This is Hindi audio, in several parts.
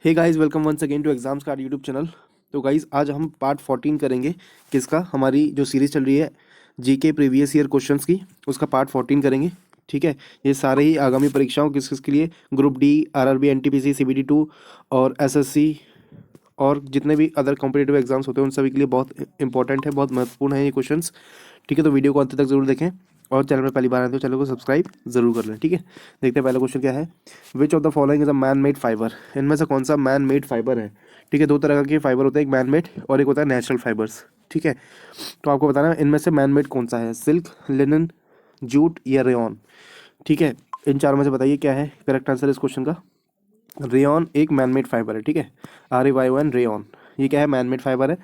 Hey guys, welcome once again to exams card YouTube channel. तो गाइस आज हम पार्ट 14 करेंगे। किसका? हमारी जो सीरीज चल रही है जीके प्रीवियस ईयर क्वेश्चंस की, उसका पार्ट 14 करेंगे। ठीक है, ये सारे ही आगामी परीक्षाओं किस किस के लिए, group D, RRB, NTPC, CBD 2 और एसएससी और जितने भी अदर कॉम्पिटेटिव एग्जाम्स होते हैं उन सभी के लिए बहुत इंपॉर्टेंट है, बहुत महत्वपूर्ण है ये क्वेश्चंस। ठीक है, तो वीडियो को अंत तक जरूर देखें और चैनल में पहली बार आए तो चैनल को सब्सक्राइब जरूर कर लें। ठीक है, देखते हैं पहला क्वेश्चन क्या है। विच of the following is a man made fibre? इनमें से कौन सा मैन मेड फाइबर है? ठीक है, दो तरह के फाइबर होते हैं, एक मैन मेड और एक होता है नेचुरल फाइबर्स। ठीक है, तो आपको बताना है इनमें से मैन मेड कौन सा है, सिल्क, लिनन, जूट या रेयॉन। ठीक है, इन चारों में से बताइए क्या है करेक्ट आंसर इस क्वेश्चन का। रेयॉन एक मैन मेड फाइबर है। ठीक है, RAYON रेयॉन, ये क्या है? मैन मेड फाइबर है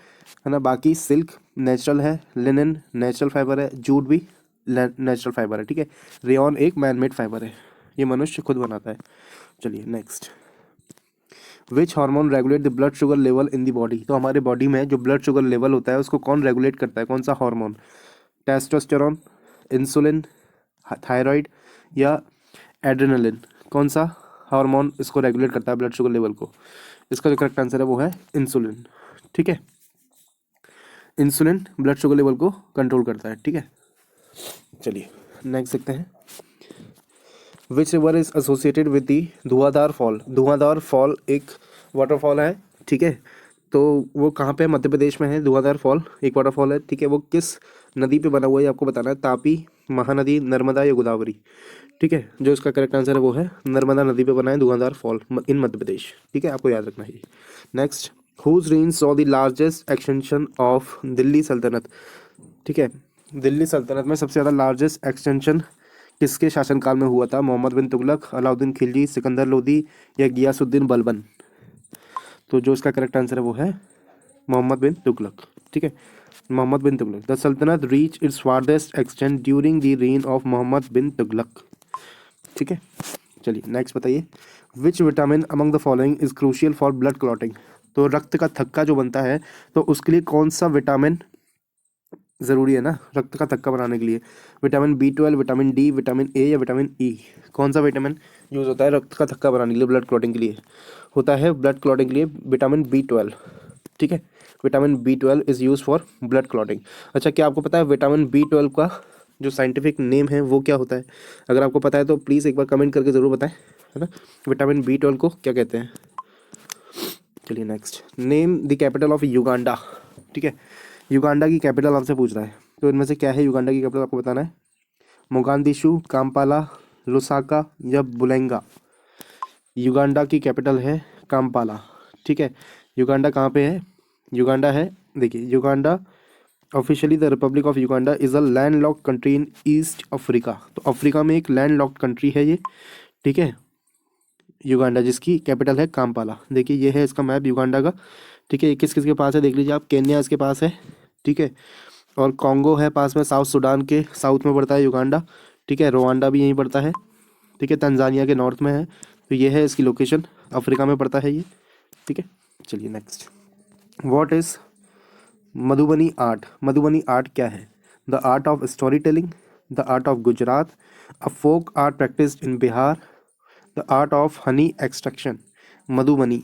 ना। बाकी सिल्क नेचुरल है, लिनन नेचुरल फाइबर है, जूट भी नेचुरल फाइबर है। ठीक है, रेयॉन एक मैन मेड फाइबर है, ये मनुष्य खुद बनाता है। चलिए next. Which hormone regulate the blood sugar level in the body? तो हमारे बॉडी में जो ब्लड शुगर लेवल होता है उसको कौन रेगुलेट करता है, कौन सा हार्मोन? टेस्टोस्टेरोन, इंसुलिन, थायराइड या एड्रेनलिन? कौन सा हार्मोन इसको रेगुलेट करता है ब्लड शुगर लेवल को? इसका जो करेक्ट आंसर है वो है इंसुलिन। ठीक है, इंसुलिन ब्लड शुगर लेवल को कंट्रोल करता है। ठीक है, चलिए नेक्स्ट देखते हैं। Which river is associated with the Dhuandhar fall? Dhuandhar fall एक वाटरफॉल है। ठीक है, तो वो कहाँ पे है? मध्य प्रदेश में है धुआंधार फॉल, एक वाटरफॉल है। ठीक है, वो किस नदी पे बना हुआ है आपको बताना है, तापी, महानदी, नर्मदा या गोदावरी? ठीक है, जो इसका करेक्ट आंसर है वो है नर्मदा नदी पे बना है धुआंधार फॉल इन मध्य प्रदेश। ठीक है, आपको याद रखना है। Next, whose reign saw the largest extension of Delhi सल्तनत? ठीक है, दिल्ली सल्तनत में सबसे ज़्यादा लार्जेस्ट एक्सटेंशन किसके शासनकाल में हुआ था? मोहम्मद बिन तुगलक, अलाउद्दीन खिलजी, सिकंदर लोदी या गियासुद्दीन बलबन? तो जो इसका करेक्ट आंसर है वो है मोहम्मद बिन तुगलक। ठीक है, Mohammad bin Tughlaq. The sultanate reach its farthest extent during the reign of Mohammad bin Tughlaq. ठीक है, चलिए नेक्स्ट बताइए। Which vitamin among the following is crucial for blood clotting? तो रक्त का थक्का जो बनता है तो उसके लिए कौन सा विटामिन ज़रूरी है ना रक्त का थक्का बनाने के लिए? Vitamin B12, vitamin D, vitamin A या विटामिन ई? कौन सा विटामिन यूज़ होता है रक्त का थक्का बनाने के लिए, ब्लड क्लॉटिंग के लिए? होता है ब्लड क्लॉटिंग के लिए विटामिन B12। ठीक है, vitamin B12 is use for blood clotting. अच्छा, क्या आपको पता है विटामिन B12 का जो साइंटिफिक नेम है वो क्या होता है? अगर आपको पता है तो प्लीज़ एक बार कमेंट करके ज़रूर बताएं, है ना। विटामिन B12 को क्या कहते हैं? चलिए next. Name the capital of Uganda. ठीक है, युगांडा की कैपिटल आपसे पूछ रहा है, तो इनमें से क्या है युगांडा की कैपिटल? आपको बताना है। मोगादिशु, काम्पाला, लुसाका या बुलेंगा? युगांडा की कैपिटल है काम्पाला। ठीक है, युगांडा कहाँ पे है? युगांडा है, देखिए, Uganda officially the Republic of Uganda is a land locked country in east Africa. तो अफ्रीका में एक लैंड लॉक्ड कंट्री है ये। ठीक है, युगांडा जिसकी कैपिटल है काम्पाला। देखिए ये है इसका मैप युगांडा का। ठीक है, ये किस किस के पास है देख लीजिए आप। केन्या इसके पास है। ठीक है, और कॉन्गो है पास में, साउथ सूडान के साउथ में पड़ता है युगांडा। ठीक है, रोवांडा भी यहीं पड़ता है। ठीक है, तंजानिया के नॉर्थ में है। तो ये है इसकी लोकेशन, अफ्रीका में पड़ता है ये। ठीक है, चलिए next. What is Madhubani art? Madhubani art क्या है? The art of story telling, the art of Gujarat, a folk art practice in Bihar, the art of honey extraction. Madhubani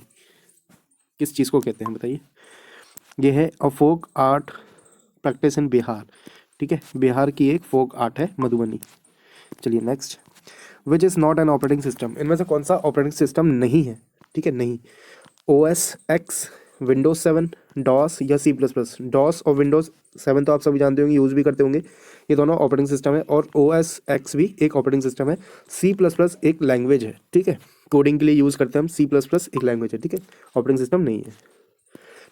किस चीज़ को कहते हैं बताइए? ये है a folk art practice in Bihar. ठीक है, बिहार की एक फोक आर्ट है मधुबनी। चलिए next. Which is not an operating system? इनमें से कौन सा ऑपरेटिंग सिस्टम नहीं है? ठीक है, नहीं। OS X, Windows 7, डॉस या C++? डॉस और Windows 7 तो आप सभी जानते होंगे, यूज़ भी करते होंगे। ये दोनों ऑपरेटिंग सिस्टम है और OS X भी एक ऑपरेटिंग सिस्टम है। C++ एक लैंग्वेज है। ठीक है, कोडिंग के लिए यूज़ करते हैं हम। C++ एक लैंग्वेज है। ठीक है, ऑपरेटिंग सिस्टम नहीं है।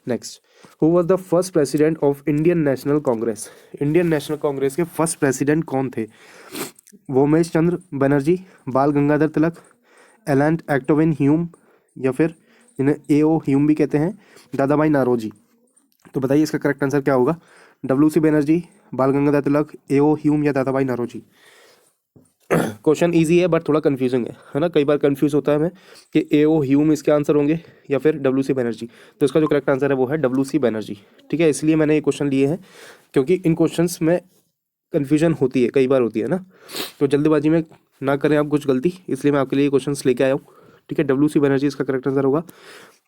Next. Who was the first president of Indian National Congress? Indian National Congress के फर्स्ट प्रेसिडेंट कौन थे? वोमेश चंद्र बनर्जी, बाल गंगाधर तिलक, एलेंट एक्टोविन ह्यूम या फिर जिन्हें AO ह्यूम भी कहते हैं, दादा भाई नारोजी? तो बताइए इसका करेक्ट आंसर क्या होगा? WC बनर्जी, बाल गंगाधर तिलक, AO ह्यूम या दादा भाई नारोजी? क्वेश्चन इजी है बट थोड़ा कंफ्यूजिंग है ना। कई बार कंफ्यूज होता है मैं कि AO ह्यूम इसके आंसर होंगे या फिर WC बनर्जी। तो इसका जो करेक्ट आंसर है वो है WC बनर्जी। ठीक है, इसलिए मैंने ये क्वेश्चन लिए हैं क्योंकि इन क्वेश्चंस में कन्फ्यूजन होती है, कई बार होती है ना। तो जल्दबाजी में ना करें आप कुछ गलती, इसलिए मैं आपके लिए क्वेश्चंस लेके आया हूँ। ठीक है, WC बनर्जी इसका करेक्ट आंसर होगा।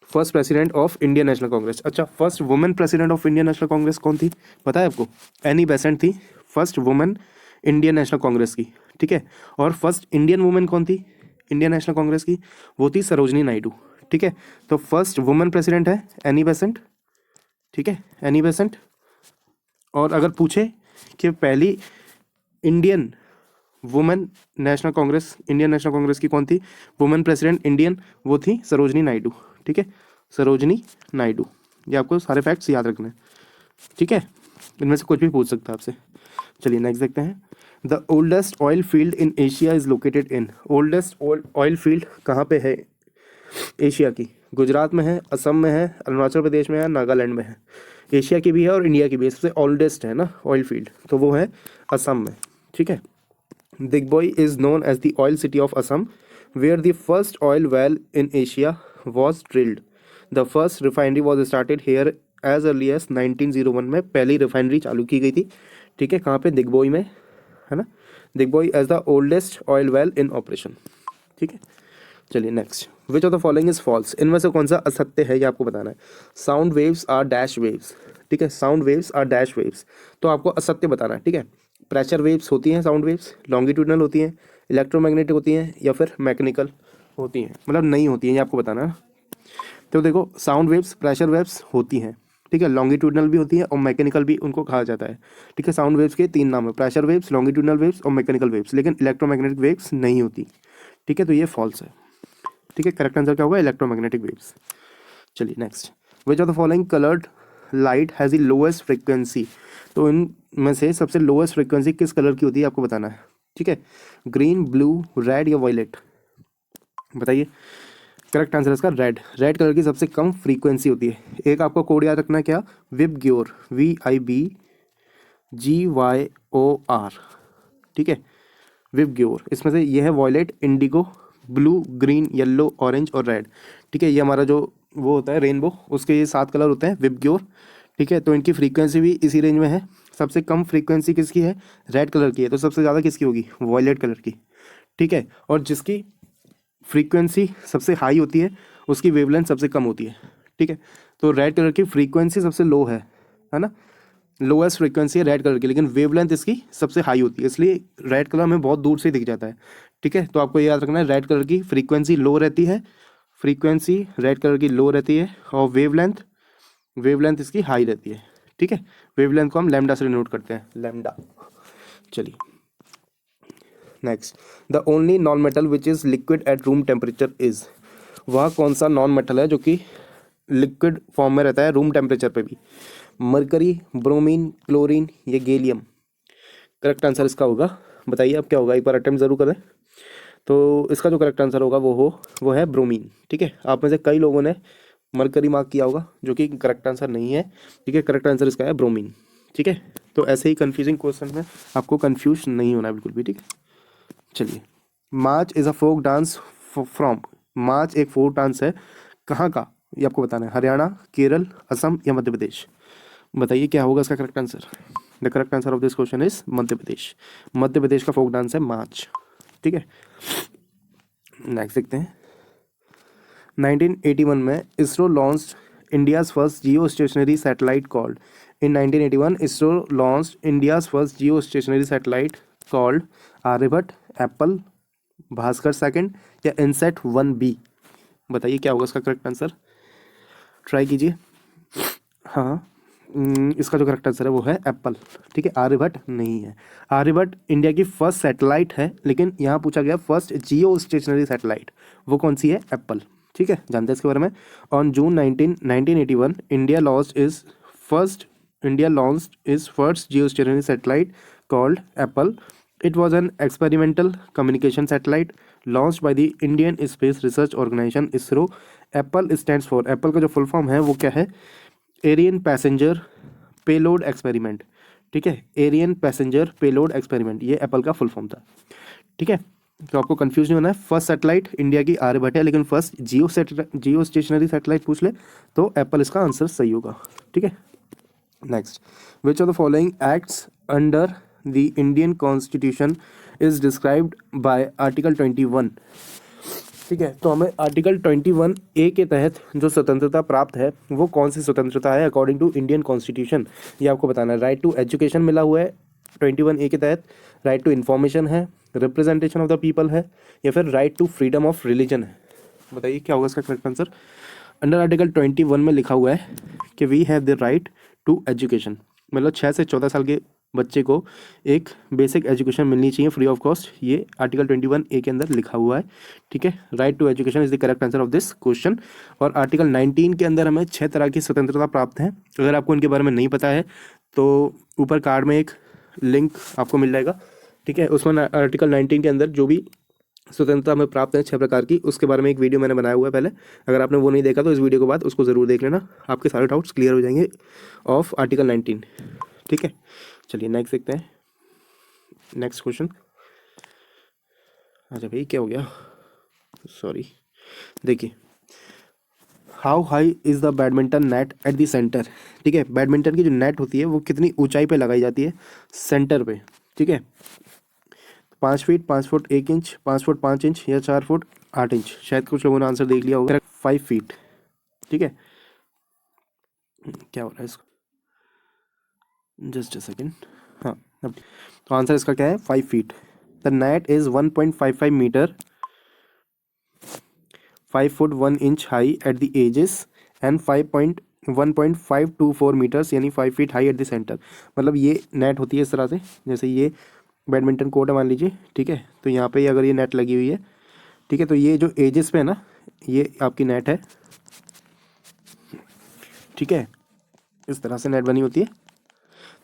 First president of Indian National Congress. अच्छा, first women president of Indian National Congress कौन थी पता है आपको? एनी बेसेंट थी first women Indian National Congress की, ठीक है। और फर्स्ट इंडियन वुमेन कौन थी इंडियन नेशनल कांग्रेस की? वो थी सरोजनी नायडू, ठीक है। तो फर्स्ट वुमेन प्रेसिडेंट है एनी बेसेंट, ठीक है, एनी बेसेंट। और अगर पूछे कि पहली Indian women national Congress, Indian National Congress की कौन थी वुमेन प्रेसिडेंट इंडियन, वो थी सरोजनी नायडू, ठीक है, सरोजनी नायडू। ये आपको सारे फैक्ट्स याद रखने हैं, ठीक है, इनमें से कुछ भी पूछ सकता है आपसे। चलिए नेक्स्ट देखते हैं। The oldest oil field in Asia is located in. Oldest oil field कहाँ पे है एशिया की? गुजरात में है, असम में है, अरुणाचल प्रदेश में है, नागालैंड में है। एशिया की भी है और इंडिया की भी है, सबसे ओल्डेस्ट है ना ऑयल फील्ड, तो वो है असम में, ठीक है। Digboi is known as the oil city of Assam where the first oil well in Asia was drilled. The first refinery was started here as early as 1901 में पहली रिफाइनरी चालू की गई थी, ठीक है, कहाँ पे? दिग्बोई में, है ना। Digboi as the oldest oil well in operation, ठीक है। चलिए next. Which of the following is false. इनमें से कौन सा असत्य है ये आपको बताना है। Sound waves are dash waves, ठीक है, sound waves are dash waves, तो आपको असत्य बताना है, ठीक है। प्रेशर वेव्स होती हैं साउंड वेव्स, लॉन्गिट्यूडनल होती हैं, इलेक्ट्रोमैग्नेटिक होती हैं, या फिर मैकेनिकल होती हैं, मतलब नहीं होती हैं, ये आपको बताना है। तो देखो साउंड वेव्स, प्रेशर वेव्स होती हैं, ठीक है, लॉन्गिट्यूडनल भी होती है और मैकेनिकल भी उनको कहा जाता है, ठीक है। साउंड वेव्स के 3 नाम है, प्रेशर वेव्स, लॉन्गिट्यूडनल वेव्स और मैकेनिकल वेव्स, लेकिन इलेक्ट्रोमैग्नेटिक वेव्स नहीं होती, ठीक है, तो ये फॉल्स है, ठीक है। करेक्ट आंसर क्या होगा? Electromagnetic waves. चलिए next. Which of the following coloured light has the lowest frequency. तो इनमें से सबसे लोएस्ट फ्रिक्वेंसी किस कलर की होती है आपको बताना है, ठीक है। ग्रीन, ब्लू, रेड या वायलेट, बताइए। करेक्ट आंसर इसका रेड। रेड कलर की सबसे कम फ्रीक्वेंसी होती है। एक आपको कोड याद रखना है क्या? विबग्योर, VIBGYOR, ठीक है, विबग्योर। इसमें से ये है violet, indigo, blue, green, yellow, orange और रेड, ठीक है। ये हमारा जो वो होता है रेनबो, उसके ये 7 कलर होते हैं विबग्योर, ठीक है। तो इनकी फ्रीक्वेंसी भी इसी रेंज में है। सबसे कम फ्रीक्वेंसी किसकी है? रेड कलर की है। तो सबसे ज़्यादा किसकी होगी? वॉयलेट कलर की, ठीक है। और जिसकी फ्रीक्वेंसी सबसे हाई होती है उसकी वेवलेंथ सबसे कम होती है, ठीक है। तो रेड कलर की फ्रीक्वेंसी सबसे लो है ना, लोएस्ट फ्रीक्वेंसी है रेड कलर की, लेकिन वेवलेंथ इसकी सबसे हाई होती है, इसलिए रेड कलर हमें बहुत दूर से दिख जाता है, ठीक है। तो आपको ये याद रखना है, रेड कलर की फ्रीक्वेंसी लो रहती है, फ्रीक्वेंसी रेड कलर की लो रहती है, और वेवलेंथ इसकी हाई रहती है, ठीक है। वेवलेंथ को हम लैम्डा से डिनोट करते हैं, लैम्डा। चलिए next. The only non metal which is liquid at room temperature is. वह कौन सा नॉन मेटल है जो कि लिक्विड फॉर्म में रहता है रूम टेम्परेचर पे भी? मरकरी, ब्रोमीन, क्लोरीन या गैलियम। करेक्ट आंसर इसका होगा, बताइए अब क्या होगा, एक बार अटेम्प्ट ज़रूर करें। तो इसका जो करेक्ट आंसर होगा वो है ब्रोमीन, ठीक है। आप में से कई लोगों ने मरकरी मार्क किया होगा, जो कि करेक्ट आंसर नहीं है, ठीक है। करेक्ट आंसर इसका है ब्रोमीन, ठीक है। तो ऐसे ही कन्फ्यूजिंग क्वेश्चन में आपको कन्फ्यूज नहीं होना है बिल्कुल भी, ठीक है। चलिए, Maach is a folk dance from. Maach एक फोक डांस है, कहाँ का ये आपको बताना है? हरियाणा, केरल, असम या मध्य प्रदेश। बताइए क्या होगा इसका correct answer. The correct answer of this question is Madhya Pradesh. Madhya Pradesh का फोक डांस है मार्च, ठीक है। नेक्स्ट देखते हैं। 1981 में ISRO launched India's first geostationary satellite called. In 1981 ISRO launched India's first geostationary satellite called Aryabhatta, Apple, Bhaskar second या इनसेट 1B। बताइए क्या होगा इसका करेक्ट आंसर, ट्राई कीजिए। हाँ, इसका जो करेक्ट आंसर है वो है एप्पल, ठीक है। आर्यभट्ट नहीं है। आर्यभट्ट इंडिया की फर्स्ट सैटेलाइट है, लेकिन यहाँ पूछा गया फर्स्ट जियो स्टेशनरी सैटेलाइट, वो कौन सी है? एप्पल, ठीक है। जानते हैं इसके बारे में। On June 1981 India launched its first geostationary satellite called Apple. It was an experimental communication satellite launched by the Indian Space Research Organisation ISRO. Apple stands for, Apple का जो फुल फॉर्म है वो क्या है? एरियन पैसेंजर पेलोड एक्सपेरिमेंट, ठीक है। एरियन पैसेंजर पेलोड एक्सपेरिमेंट, ये एप्पल का फुल फॉर्म था, ठीक है। तो आपको कंफ्यूज नहीं होना है। फर्स्ट सैटेलाइट इंडिया की आर्यभट्ट है, लेकिन फर्स्ट जियो स्टेशनरी सैटेलाइट पूछ ले तो एप्पल इसका आंसर सही होगा, ठीक है। Next. Which of the following acts under the Indian constitution is described bye article 21। ठीक है, तो हमें आर्टिकल 21A के तहत जो स्वतंत्रता प्राप्त है वो कौन सी स्वतंत्रता है अकॉर्डिंग टू इंडियन कॉन्स्टिट्यूशन, ये आपको बताना है। राइट टू एजुकेशन मिला हुआ है 21A के तहत, राइट टू इन्फॉर्मेशन है, रिप्रेजेंटेशन ऑफ द पीपल है, या फिर right to freedom of religion है। बताइए क्या होगा इसका करेक्ट आंसर। अंडर आर्टिकल 21 में लिखा हुआ है कि we have the right to education, मतलब 6 से 14 साल के बच्चे को एक बेसिक एजुकेशन मिलनी चाहिए फ्री ऑफ कॉस्ट, ये आर्टिकल 21A के अंदर लिखा हुआ है। ठीक है, right to education is the correct answer of this question. और आर्टिकल 19 के अंदर हमें 6 तरह की स्वतंत्रता प्राप्त है। अगर आपको इनके बारे में नहीं पता है तो ऊपर कार्ड में एक लिंक आपको मिल जाएगा। ठीक है, उसमें आर्टिकल 19 के अंदर जो भी स्वतंत्रता हमें प्राप्त है 6 प्रकार की, उसके बारे में एक वीडियो मैंने बनाया हुआ है पहले। अगर आपने वो नहीं देखा तो इस वीडियो के बाद उसको ज़रूर देख लेना, आपके सारे डाउट्स क्लियर हो जाएंगे ऑफ आर्टिकल 19। ठीक है, चलिए नेक्स्ट देखते हैं। Next question. अच्छा भाई क्या हो गया, सॉरी। देखिए, how high is the badminton net at the centre. ठीक है, बैडमिंटन की जो नेट होती है वो कितनी ऊंचाई पे लगाई जाती है, सेंटर पे। ठीक है, 5 feet, 5 foot 1 inch, 5 foot 5 inch, या 4 फुट 8 इंच। शायद कुछ लोगों ने आंसर देख लिया होगा। 5 फीट। ठीक है, क्या हो रहा है इसका, जस्ट अ सेकेंड। हाँ, तो आंसर इसका क्या है, 5 feet. The net is 1.55 metre, 5 foot 1 inch high at the edges and 1.524 metres, यानी 5 feet high at the centre. मतलब ये नेट होती है इस तरह से, जैसे ये बैडमिंटन कोर्ट है मान लीजिए। ठीक है, तो यहाँ पे अगर ये नेट लगी हुई है, ठीक है, तो ये जो एजेस पे है ना, ये आपकी नेट है। ठीक है, इस तरह से नेट बनी होती है।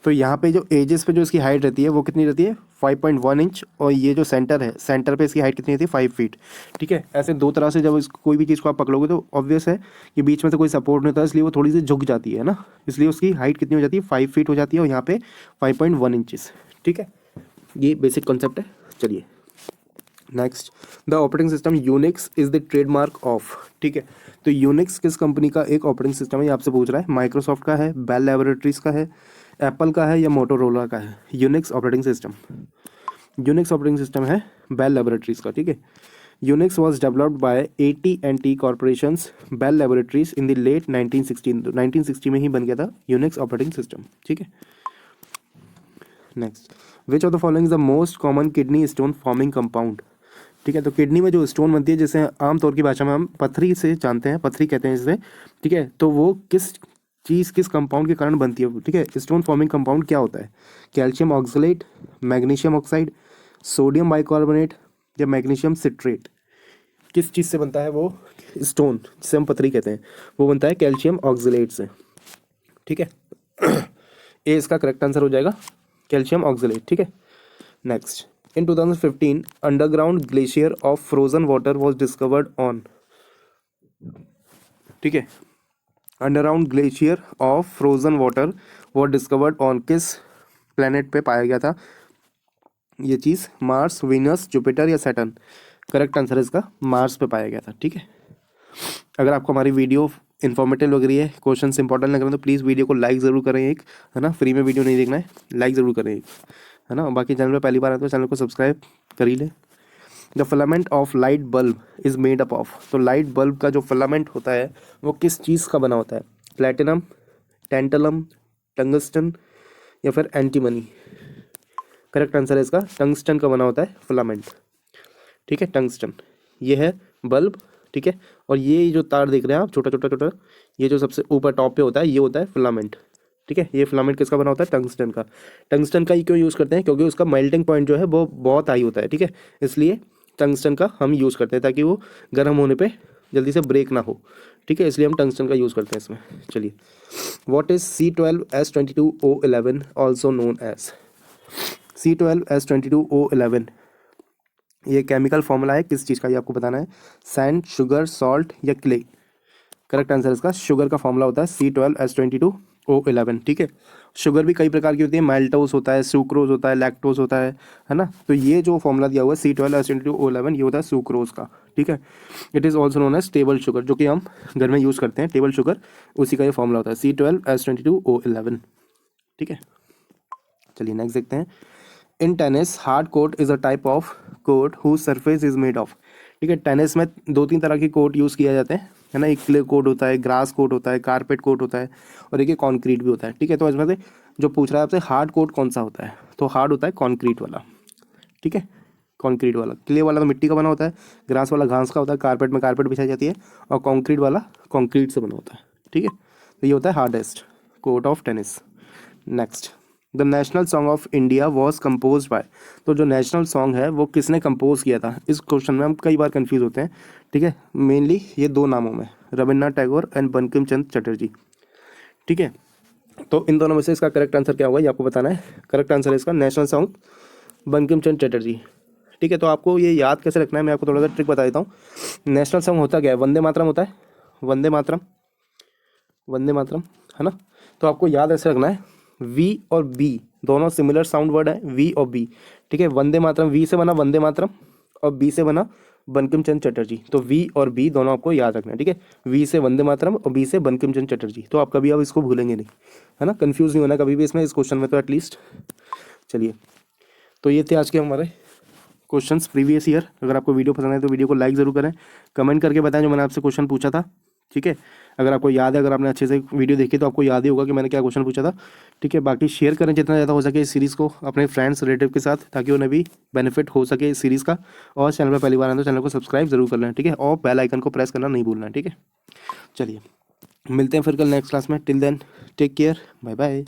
तो यहाँ पे जो एजेस पे जो इसकी हाइट रहती है वो कितनी रहती है, 5.1 इंच, और ये जो सेंटर है, सेंटर पे इसकी हाइट कितनी रहती है, 5 फीट। ठीक है, ऐसे दो तरह से जब कोई भी चीज़ को आप पकड़ोगे तो ऑब्वियस है कि बीच में से कोई सपोर्ट नहीं होता, इसलिए वो थोड़ी सी झुक जाती है ना, इसलिए उसकी हाइट कितनी हो जाती है, 5 फीट हो जाती है, और यहाँ पे 5.1 इंचेस। ठीक है, ये बेसिक कॉन्सेप्ट है। चलिए next, the operating system Unix is the trademark of. ठीक है, तो यूनिक्स किस कंपनी का एक ऑपरेटिंग सिस्टम है, ये आपसे पूछ रहा है। माइक्रोसॉफ्ट का है, बेल लैबोरेटरीज का है, एप्पल का है, या मोटोरोला का है। Unix operating system, Unix operating system है बेल लैबोरेटरीज का। ठीक है, Unix was developed by AT&T corporations Bell Laboratories in the late 1960 में ही बन गया था यूनिक्स ऑपरेटिंग सिस्टम। ठीक है, next, which of the following is the most common kidney stone forming compound. ठीक है, तो किडनी में जो स्टोन बनती है, जैसे आमतौर की भाषा में हम पथरी से जानते हैं, पथरी कहते हैं इसे। ठीक है, तो वो किस चीज़, किस कंपाउंड के कारण बनती है। ठीक है, स्टोन फॉर्मिंग कंपाउंड क्या होता है, calcium oxalate, magnesium oxide, sodium bicarbonate, या मैग्नीशियम सिट्रेट। किस चीज़ से बनता है वो स्टोन जिसे हम पथरी कहते हैं, वो बनता है कैल्शियम ऑक्सलेट से। ठीक है, ए इसका करेक्ट आंसर हो जाएगा, कैल्शियम ऑक्सलेट। ठीक है, next, in 2015 underground glacier of frozen water was discovered on। ठीक है, underground glacier of frozen water वो डिस्कवर्ड ऑन, किस प्लेनेट पे पाया गया था ये चीज़, मार्स, वीनस, जुपिटर, या सैटर्न। करेक्ट आंसर इसका मार्स पे पाया गया था। ठीक है, अगर आपको हमारी वीडियो इन्फॉर्मेटिव लग रही है, क्वेश्चन इंपॉर्टेंट लग रहे हैं, तो प्लीज़ वीडियो को लाइक ज़रूर करें एक, है ना, फ्री में वीडियो नहीं देखना है, लाइक ज़रूर करें एक, है ना। बाकी चैनल पे पहली बार आए तो चैनल को सब्सक्राइब कर ही लें। The filament of light bulb is made up of. तो लाइट बल्ब का जो फिलामेंट होता है वो किस चीज़ का बना होता है, प्लेटिनम, टेंटलम, टंगस्टन, या फिर एंटीमनी। करेक्ट आंसर है इसका टंगस्टन का बना होता है फिलामेंट। ठीक है, टंगस्टन ये है बल्ब। ठीक है, और ये जो तार देख रहे हैं आप, छोटा छोटा छोटा, ये जो सबसे ऊपर टॉप पे होता है, ये होता है फिलामेंट। ठीक है, ये फिलामेंट किसका बना होता है, टंगस्टन का। टंगस्टन का ही क्यों यूज़ करते हैं, क्योंकि उसका मेल्टिंग पॉइंट जो है वो बहुत हाई होता है। ठीक है, इसलिए टंगस्टन का हम यूज़ करते हैं ताकि वो गर्म होने पे जल्दी से ब्रेक ना हो। ठीक है, इसलिए हम टंगस्टन का यूज़ करते हैं इसमें। चलिए, what is C12S22O11 also known as. C12S22O11 ये केमिकल फॉर्मूला है किस चीज़ का, ये आपको बताना है। सैंड, शुगर, सॉल्ट, या क्ले। करेक्ट आंसर इसका शुगर का फॉर्मूला होता है C12S22O11। ठीक है, शुगर भी कई प्रकार की होती है, माइल्टोस होता है, सुक्रोज होता है, लैक्टोज होता है ना। तो ये जो फॉर्मूला दिया हुआ है C12S22O11 ये होता है सुक्रोज का। ठीक है, it is also known as table sugar, जो कि हम घर में यूज़ करते हैं, टेबल शुगर, उसी का ये फॉर्मूला होता है C12S22O11। ठीक है, चलिए नेक्स्ट देखते हैं। In tennis hard court is a type of court whose surface is made of. ठीक है। टेनिस में 2-3 तरह के कोर्ट यूज़ किया जाते हैं, है ना। एक क्ले कोर्ट होता है, ग्रास कोर्ट होता है, कारपेट कोर्ट होता है, और एक कॉन्क्रीट भी होता है। ठीक है। तो इसमें से जो पूछ रहा है आपसे हार्ड कोर्ट कौन सा होता है, तो हार्ड होता है कॉन्क्रीट वाला। ठीक है, कॉन्क्रीट वाला। क्ले वाला तो मिट्टी का बना होता है, ग्रास वाला घास का होता है, कारपेट में कारपेट बिछाई जाती है, और कॉन्क्रीट वाला कॉन्क्रीट से बना होता है। ठीक है, तो ये होता है hardest court of tennis. Next, the national song of India was compose bye. तो जो नेशनल सॉन्ग है वो किसने कंपोज किया था, इस क्वेश्चन में हम कई बार कंफ्यूज होते हैं। ठीक है, मेनली ये 2 नामों में, रविन्द्रनाथ टैगोर एंड बंकिम चंद्र चटर्जी। ठीक है, तो इन दोनों में से इसका करेक्ट आंसर क्या होगा ये आपको बताना है। करेक्ट आंसर है इसका नेशनल सॉन्ग बंकिम चंद्र चटर्जी। ठीक है, तो आपको ये याद कैसे रखना है, मैं आपको थोड़ा सा ट्रिक बता देता हूँ। नेशनल सॉन्ग होता क्या है, वंदे मातरम होता है, वंदे मातरम, वंदे मातरम, है ना। तो आपको याद ऐसे रखना है, वी और बी दोनों सिमिलर साउंड वर्ड है, वी और बी। ठीक है, वंदे मातरम वी से बना वंदे मातरम, और बी से बना बंकिम चंद्र चटर्जी। तो वी और बी दोनों आपको याद रखना है। ठीक है, वी से वंदे मातरम और बी से बंकिम चंद्र चटर्जी। तो आप कभी अब इसको भूलेंगे नहीं, है ना, कंफ्यूज नहीं होना कभी भी इसमें, इस क्वेश्चन में तो एटलीस्ट। चलिए, तो ये थे आज के हमारे क्वेश्चंस प्रीवियस ईयर। अगर आपको वीडियो पसंद आए तो वीडियो को लाइक ज़रूर करें, कमेंट करके बताएं जो मैंने आपसे क्वेश्चन पूछा था। ठीक है, अगर आपको याद है, अगर आपने अच्छे से वीडियो देखी तो आपको याद ही होगा कि मैंने क्या क्वेश्चन पूछा था। ठीक है, बाकी शेयर करें जितना ज़्यादा हो सके इस सीरीज़ को अपने फ्रेंड्स रिलेटिव के साथ, ताकि उन्हें भी बेनिफिट हो सके इस सीरीज़ का। और चैनल पर पहली बार आए तो चैनल को सब्सक्राइब जरूर कर लें। ठीक है, और बेल आइकन को प्रेस करना नहीं भूलना है। ठीक है, चलिए मिलते हैं फिर कल नेक्स्ट क्लास में। Till then take care, bye bye.